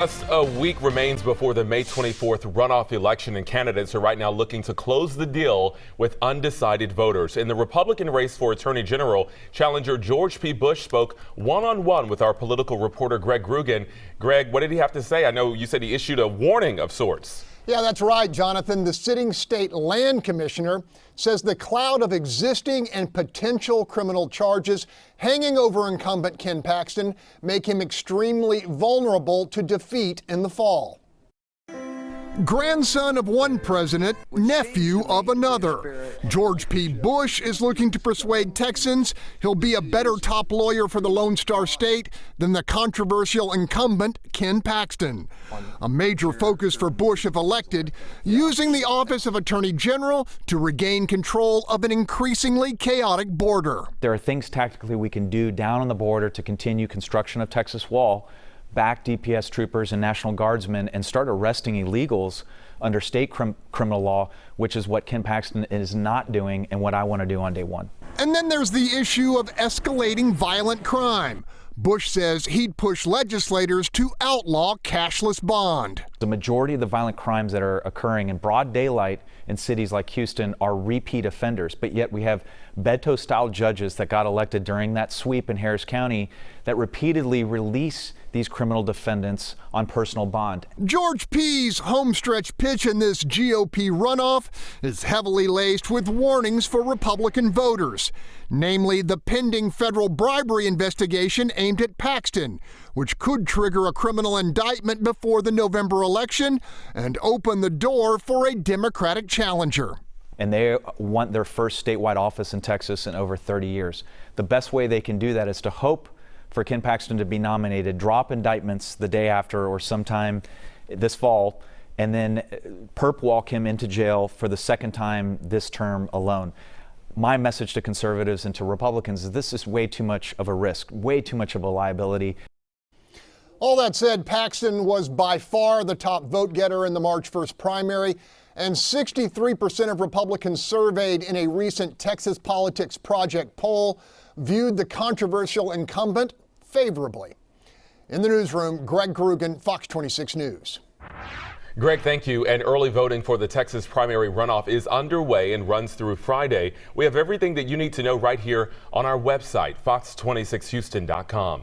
Just a week remains before the May 24th runoff election, and candidates are right now looking to close the deal with undecided voters. In the Republican race for Attorney General, challenger George P. Bush spoke one-on-one with our political reporter Greg Groogan. Greg, what did he have to say? I know you said he issued a warning of sorts. Yeah, that's right, Jonathan. The sitting state land commissioner says the cloud of existing and potential criminal charges hanging over incumbent Ken Paxton make him extremely vulnerable to defeat in the fall. Grandson of one president, nephew of another. George P. Bush is looking to persuade Texans he'll be a better top lawyer for the Lone Star State than the controversial incumbent Ken Paxton. A major focus for Bush, if elected, using the office of Attorney General to regain control of an increasingly chaotic border. There are things tactically we can do down on the border to continue construction of Texas Wall, back DPS troopers and National Guardsmen, and start arresting illegals under state criminal law, which is what Ken Paxton is not doing and what I want to do on day one. And then there's the issue of escalating violent crime. Bush says he'd push legislators to outlaw cashless bond. The majority of the violent crimes that are occurring in broad daylight in cities like Houston are repeat offenders, but yet we have Beto-style judges that got elected during that sweep in Harris County that repeatedly release these criminal defendants on personal bond. George P.'s homestretch pitch in this GOP runoff is heavily laced with warnings for Republican voters, namely the pending federal bribery investigation aimed at Paxton, which could trigger a criminal indictment before the November election and open the door for a Democratic challenger. And they want their first statewide office in Texas in over 30 years. The best way they can do that is to hope for Ken Paxton to be nominated, drop indictments the day after or sometime this fall, and then perp walk him into jail for the second time this term alone. My message to conservatives and to Republicans is this is way too much of a risk, way too much of a liability. All that said, Paxton was by far the top vote getter in the March 1st primary, and 63% of Republicans surveyed in a recent Texas Politics Project poll viewed the controversial incumbent favorably. In the newsroom, Greg Groogan, Fox 26 News. Greg, thank you. And early voting for the Texas primary runoff is underway and runs through Friday. We have everything that you need to know right here on our website, fox26houston.com.